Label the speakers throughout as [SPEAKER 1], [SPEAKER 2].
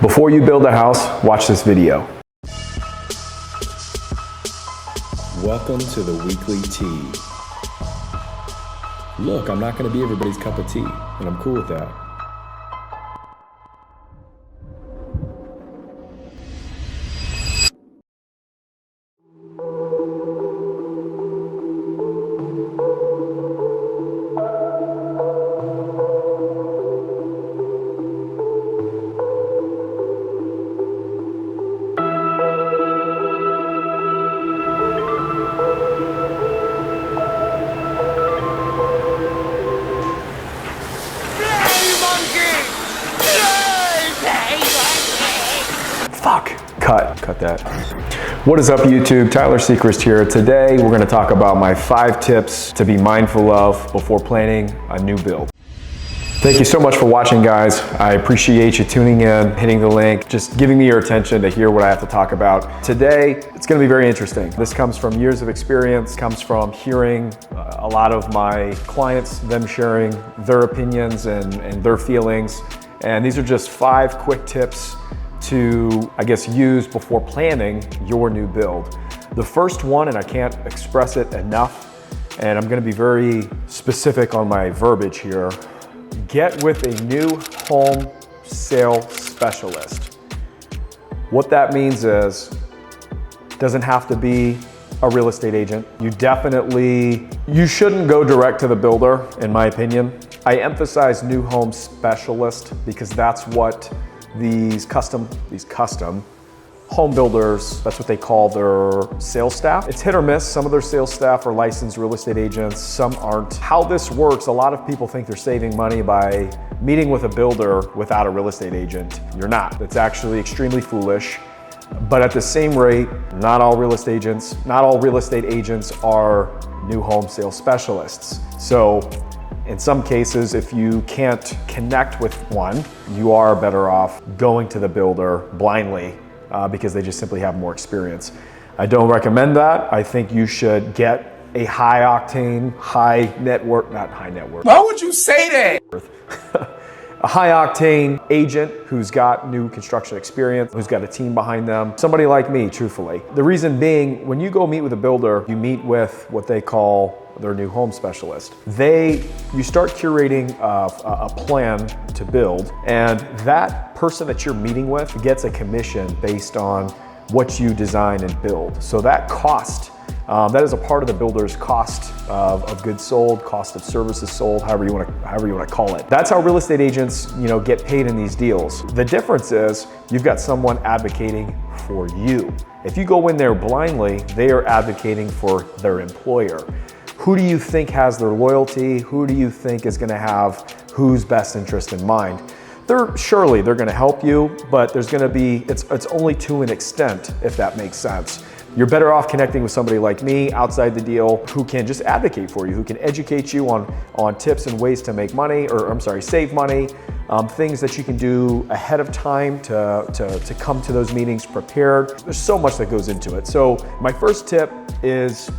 [SPEAKER 1] Before you build a house, watch this video.
[SPEAKER 2] Welcome to the Weekly Tea. Look, I'm not going to be everybody's cup of tea, and I'm cool with that.
[SPEAKER 1] Fuck. Cut that. What is up, YouTube? Tyler Sechrist here. Today, we're gonna talk about my 5 tips to be mindful of before planning a new build. Thank you so much for watching, guys. I appreciate you tuning in, hitting the link, just giving me your attention to hear what I have to talk about. Today, it's gonna be very interesting. This comes from years of experience, comes from hearing a lot of my clients, them sharing their opinions and their feelings. And these are just 5 quick tips to, I guess, use before planning your new build. The first one, and I can't express it enough, and I'm gonna be very specific on my verbiage here, get with a new home sale specialist. What that means is, it doesn't have to be a real estate agent. You shouldn't go direct to the builder, in my opinion. I emphasize new home specialist because that's what these custom home builders, that's what they call their sales staff. It's hit or miss. Some of their sales staff are licensed real estate agents, some aren't. How this works, a lot of people think they're saving money by meeting with a builder without a real estate agent. You're not. It's actually extremely foolish. But at the same rate, not all real estate agents are new home sales specialists. So in some cases, if you can't connect with one, you are better off going to the builder blindly because they just simply have more experience. I don't recommend that. I think you should get a high octane,
[SPEAKER 3] Why would you say that?
[SPEAKER 1] a high octane agent who's got new construction experience, who's got a team behind them. Somebody like me, truthfully. The reason being, when you go meet with a builder, you meet with what they call their new home specialist. You start curating a plan to build, and that person that you're meeting with gets a commission based on what you design and build. So that cost, that is a part of the builder's cost of goods sold, cost of services sold, however you want to call it. That's how real estate agents, get paid in these deals. The difference is you've got someone advocating for you. If you go in there blindly, they are advocating for their employer. Who do you think has their loyalty? Who do you think is going to have whose best interest in mind? Surely they're going to help you, but there's going to be, it's only to an extent, if that makes sense. You're better off connecting with somebody like me outside the deal who can just advocate for you, who can educate you on tips and ways to make money, save money, things that you can do ahead of time to come to those meetings prepared. There's so much that goes into it. So my first tip is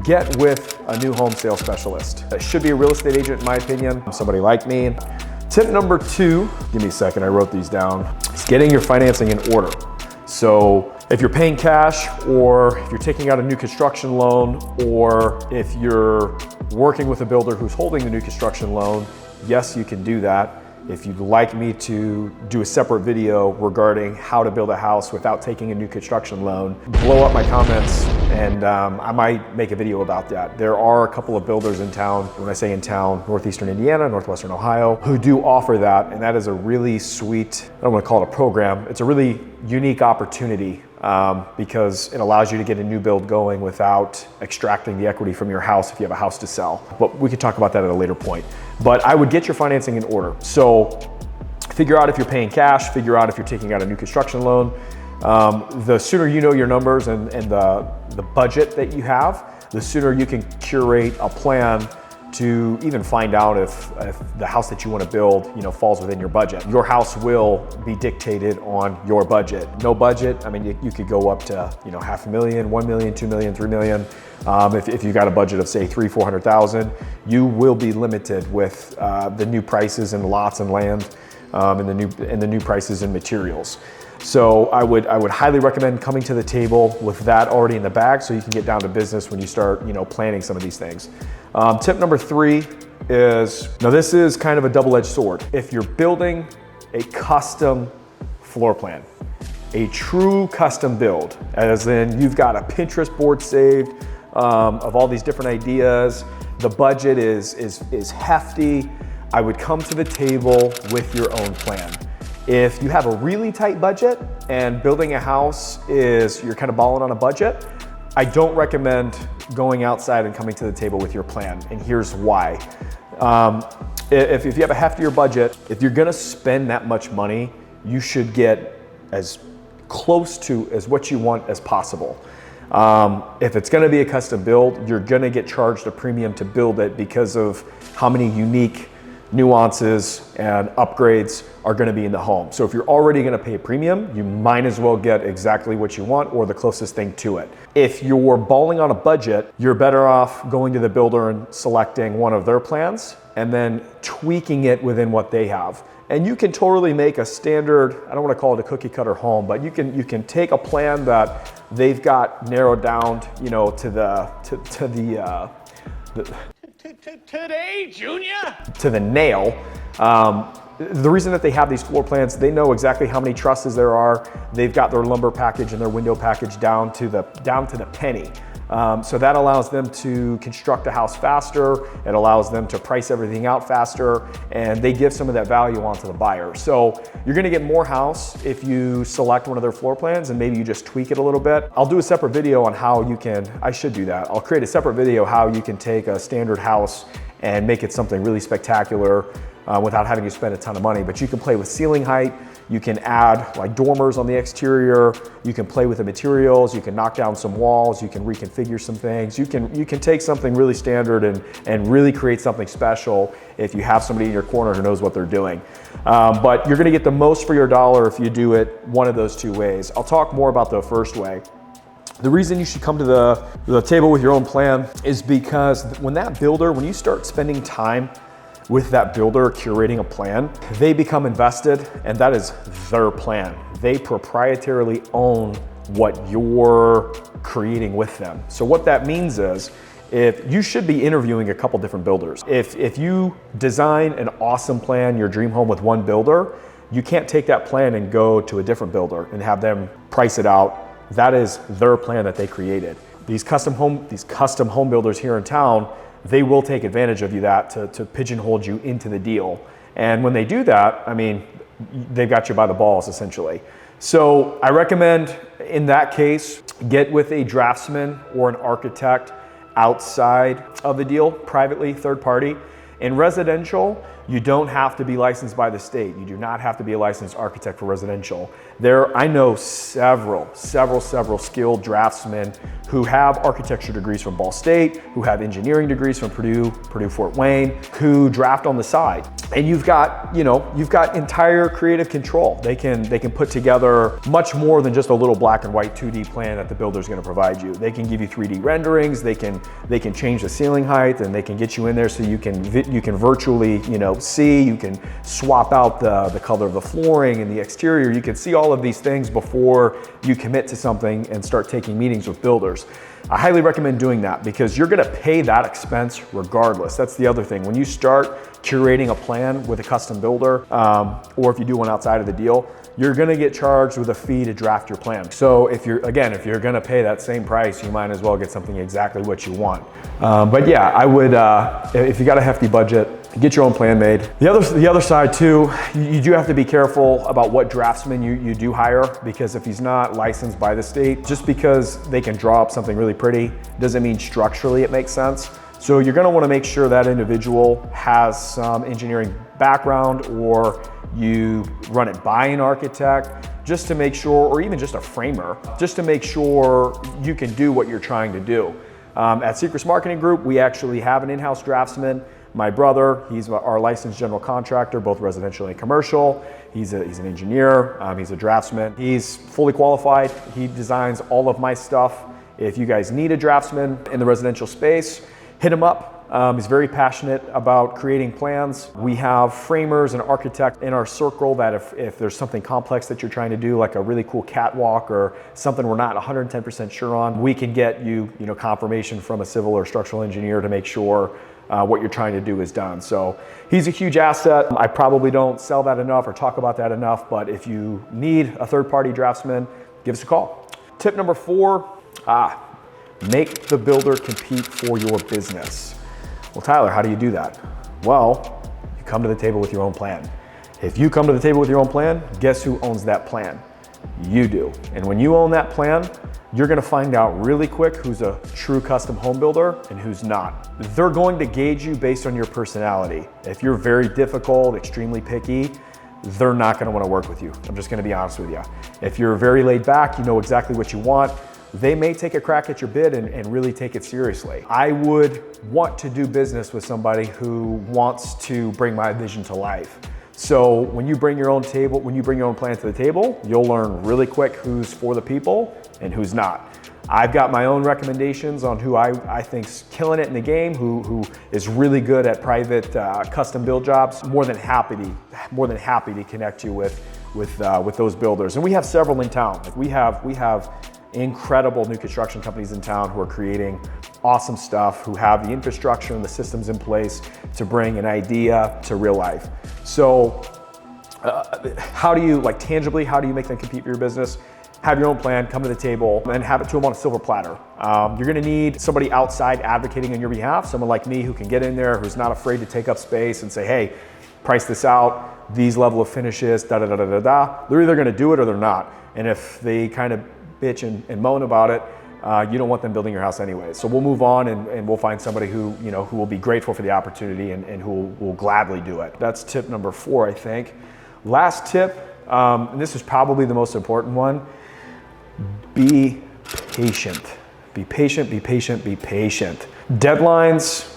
[SPEAKER 1] get with a new home sales specialist. It should be a real estate agent, in my opinion, somebody like me. Tip number 2, give me a second, I wrote these down, is getting your financing in order. So if you're paying cash, or if you're taking out a new construction loan, or if you're working with a builder who's holding the new construction loan, yes, you can do that. If you'd like me to do a separate video regarding how to build a house without taking a new construction loan, blow up my comments and I might make a video about that. There are a couple of builders in town, when I say in town, northeastern Indiana, northwestern Ohio, who do offer that, and that is a really sweet, I don't want to call it a program, it's a really unique opportunity because it allows you to get a new build going without extracting the equity from your house if you have a house to sell. But we can talk about that at a later point. But I would get your financing in order. So figure out if you're paying cash, figure out if you're taking out a new construction loan. The sooner you know your numbers and the budget that you have, the sooner you can curate a plan to even find out if the house that you want to build, falls within your budget. Your house will be dictated on your budget. No budget, I mean, you could go up to, $500,000, $1 million, $2 million, $3 million. If you got a budget of say $300,000, $400,000, you will be limited with the new prices and lots and land and the new prices and materials. So I would highly recommend coming to the table with that already in the bag so you can get down to business when you start, planning some of these things. Tip number 3 is, now this is kind of a double-edged sword. If you're building a custom floor plan, a true custom build, as in you've got a Pinterest board saved of all these different ideas, the budget is hefty, I would come to the table with your own plan. If you have a really tight budget and building a house you're kind of balling on a budget, I don't recommend going outside and coming to the table with your plan, and here's why. If you have a heftier budget, if you're gonna spend that much money, you should get as close to as what you want as possible. If it's gonna be a custom build, you're gonna get charged a premium to build it because of how many unique nuances and upgrades are gonna be in the home. So if you're already gonna pay a premium, you might as well get exactly what you want or the closest thing to it. If you're balling on a budget, you're better off going to the builder and selecting one of their plans and then tweaking it within what they have. And you can totally make a standard, I don't wanna call it a cookie cutter home, but you can take a plan that they've got narrowed down, to the nail. The reason that they have these floor plans, they know exactly how many trusses there are. They've got their lumber package and their window package down to the penny. So that allows them to construct a house faster. It allows them to price everything out faster, and they give some of that value onto the buyer. So you're gonna get more house if you select one of their floor plans and maybe you just tweak it a little bit. I'll do a separate video on how you can, I should do that. I'll create a separate video how you can take a standard house and make it something really spectacular without having to spend a ton of money. But you can play with ceiling height, you can add like dormers on the exterior, you can play with the materials, you can knock down some walls, you can reconfigure some things. You can take something really standard and really create something special if you have somebody in your corner who knows what they're doing. But you're gonna get the most for your dollar if you do it one of those two ways. I'll talk more about the first way. The reason you should come to the table with your own plan is because when you start spending time with that builder curating a plan, they become invested, and that is their plan. They proprietarily own what you're creating with them. So what that means is, if you should be interviewing a couple different builders. If you design an awesome plan, your dream home with one builder, you can't take that plan and go to a different builder and have them price it out. That is their plan that they created. These custom home builders here in town, they will take advantage of you to pigeonhole you into the deal. And when they do that, I mean, they've got you by the balls essentially. So I recommend in that case, get with a draftsman or an architect outside of the deal, privately, third party. In residential, you don't have to be licensed by the state. You do not have to be a licensed architect for residential. I know several skilled draftsmen who have architecture degrees from Ball State, who have engineering degrees from Purdue Fort Wayne, who draft on the side. And you've got entire creative control. They can put together much more than just a little black and white 2D plan that the builder's gonna provide you. They can give you 3D renderings, they can change the ceiling height, and they can get you in there so you can virtually, see, you can swap out the color of the flooring and the exterior. You can see all of these things before you commit to something and start taking meetings with builders. I highly recommend doing that because you're gonna pay that expense regardless. That's the other thing. When you start curating a plan with a custom builder, or if you do one outside of the deal, you're gonna get charged with a fee to draft your plan. So if you're gonna pay that same price, you might as well get something exactly what you want. But yeah, I would, if you got a hefty budget, get your own plan made. The other side too, you do have to be careful about what draftsman you do hire, because if he's not licensed by the state, just because they can draw up something really pretty doesn't mean structurally it makes sense. So you're gonna wanna make sure that individual has some engineering background, or you run it by an architect, just to make sure, or even just a framer, just to make sure you can do what you're trying to do. At Secrets Marketing Group, we actually have an in-house draftsman. My brother, he's our licensed general contractor, both residential and commercial. He's an engineer, he's a draftsman. He's fully qualified. He designs all of my stuff. If you guys need a draftsman in the residential space, hit him up. He's very passionate about creating plans. We have framers and architects in our circle that if there's something complex that you're trying to do, like a really cool catwalk or something we're not 110% sure on, we can get you, confirmation from a civil or structural engineer to make sure what you're trying to do is done. So he's a huge asset. I probably don't sell that enough or talk about that enough, but if you need a third-party draftsman, give us a call. Tip number 4, make the builder compete for your business. Well, Tyler, how do you do that? Well, you come to the table with your own plan. If you come to the table with your own plan, guess who owns that plan? You do. And when you own that plan, you're gonna find out really quick who's a true custom home builder and who's not. They're going to gauge you based on your personality. If you're very difficult, extremely picky, they're not gonna wanna work with you. I'm just gonna be honest with you. If you're very laid back, you know exactly what you want, they may take a crack at your bid and really take it seriously. I would want to do business with somebody who wants to bring my vision to life. So when you bring your own plan to the table, you'll learn really quick who's for the people and who's not. I've got my own recommendations on who I think's killing it in the game, who is really good at private custom build jobs. More than happy to connect you with those builders. And we have several in town. Like we have incredible new construction companies in town who are creating awesome stuff, who have the infrastructure and the systems in place to bring an idea to real life. So how do you, tangibly, how do you make them compete for your business? Have your own plan, come to the table, and have it to them on a silver platter. You're gonna need somebody outside advocating on your behalf, someone like me who can get in there, who's not afraid to take up space and say, hey, price this out, these level of finishes, da-da-da-da-da-da. They're either gonna do it or they're not. And if they kind of bitch and moan about it, you don't want them building your house anyway. So we'll move on and we'll find somebody who will be grateful for the opportunity and who will gladly do it. That's tip number 4, I think. Last tip, and this is probably the most important one, be patient. Be patient, be patient, be patient. Deadlines,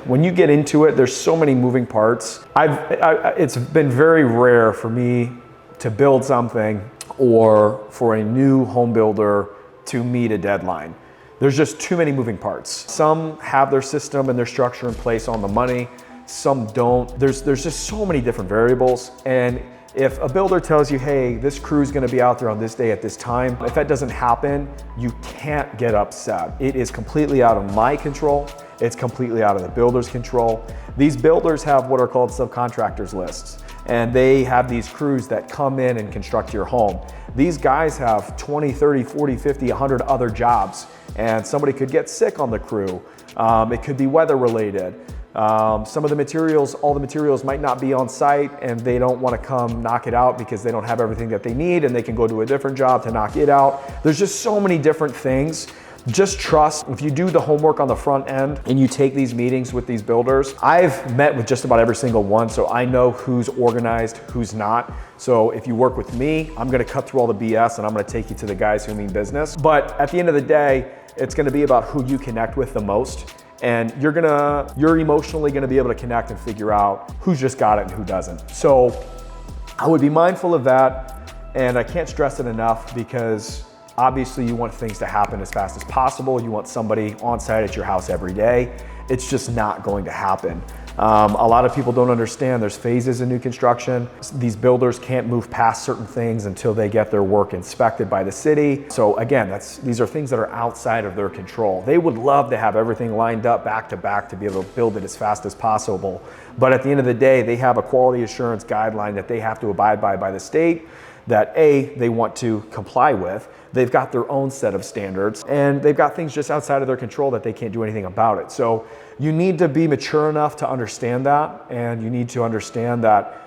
[SPEAKER 1] when you get into it, there's so many moving parts. It's been very rare for me to build something or for a new home builder to meet a deadline. There's just too many moving parts. Some have their system and their structure in place on the money, some don't. There's just so many different variables. And if a builder tells you, hey, this crew's gonna be out there on this day at this time, if that doesn't happen, you can't get upset. It is completely out of my control. It's completely out of the builder's control. These builders have what are called subcontractors lists, and they have these crews that come in and construct your home. These guys have 20, 30, 40, 50, 100 other jobs, and somebody could get sick on the crew. It could be weather related. Some of the materials, all the materials might not be on site and they don't want to come knock it out because they don't have everything that they need and they can go to a different job to knock it out. There's just so many different things. Just trust, if you do the homework on the front end and you take these meetings with these builders, I've met with just about every single one, so I know who's organized, who's not. So if you work with me, I'm gonna cut through all the BS and I'm gonna take you to the guys who mean business. But at the end of the day, it's gonna be about who you connect with the most. And you're emotionally gonna be able to connect and figure out who's just got it and who doesn't. So I would be mindful of that, and I can't stress it enough because obviously you want things to happen as fast as possible. You want somebody on site at your house every day. It's just not going to happen. A lot of people don't understand there's phases in new construction. These builders can't move past certain things until they get their work inspected by the city. So again, these are things that are outside of their control. They would love to have everything lined up back to back to be able to build it as fast as possible. But at the end of the day, they have a quality assurance guideline that they have to abide by the state that they want to comply with. They've got their own set of standards and they've got things just outside of their control that they can't do anything about it. So you need to be mature enough to understand that, and you need to understand that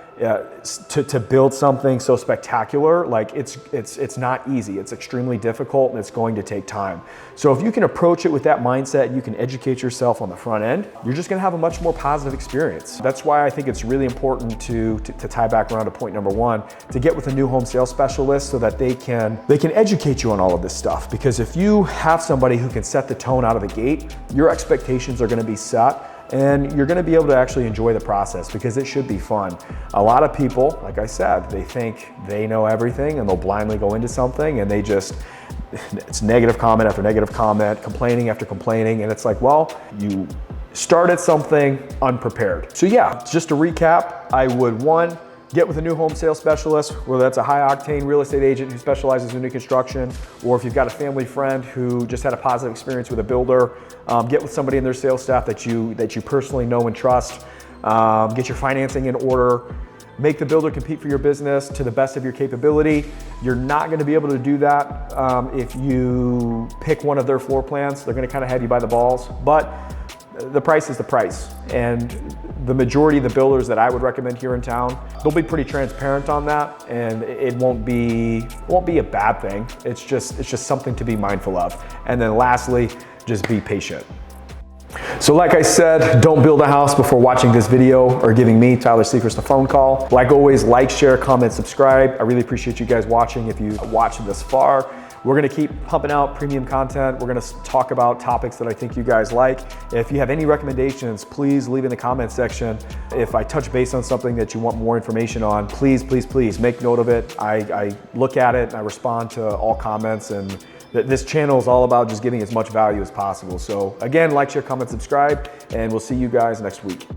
[SPEAKER 1] to build something so spectacular, like it's not easy. It's extremely difficult and it's going to take time. So if you can approach it with that mindset, you can educate yourself on the front end, you're just gonna have a much more positive experience. That's why I think it's really important to tie back around to point number 1, to get with a new home sales specialist so that they can educate you on all of this stuff. Because if you have somebody who can set the tone out of the gate, your expectations are gonna be set, and you're gonna be able to actually enjoy the process because it should be fun. A lot of people, like I said, they think they know everything and they'll blindly go into something and it's negative comment after negative comment, complaining after complaining, and it's like, well, you started something unprepared. So yeah, just to recap, I would, one, get with a new home sales specialist, whether that's a high octane real estate agent who specializes in new construction, or if you've got a family friend who just had a positive experience with a builder, get with somebody in their sales staff that you personally know and trust. Get your financing in order. Make the builder compete for your business to the best of your capability. You're not going to be able to do that if you pick one of their floor plans. They're going to kind of have you by the balls, but the price is the price. And the majority of the builders that I would recommend here in town, they'll be pretty transparent on that, and it won't be a bad thing. It's just something to be mindful of. And then lastly, just be patient. So like I said, don't build a house before watching this video or giving me, Tyler Seacrest, a phone call. Like always, like, share, comment, subscribe. I really appreciate you guys watching if you watched this far. We're gonna keep pumping out premium content. We're gonna talk about topics that I think you guys like. If you have any recommendations, please leave in the comment section. If I touch base on something that you want more information on, please make note of it. I look at it and I respond to all comments, and this channel is all about just giving as much value as possible. So again, like, share, comment, subscribe, and we'll see you guys next week.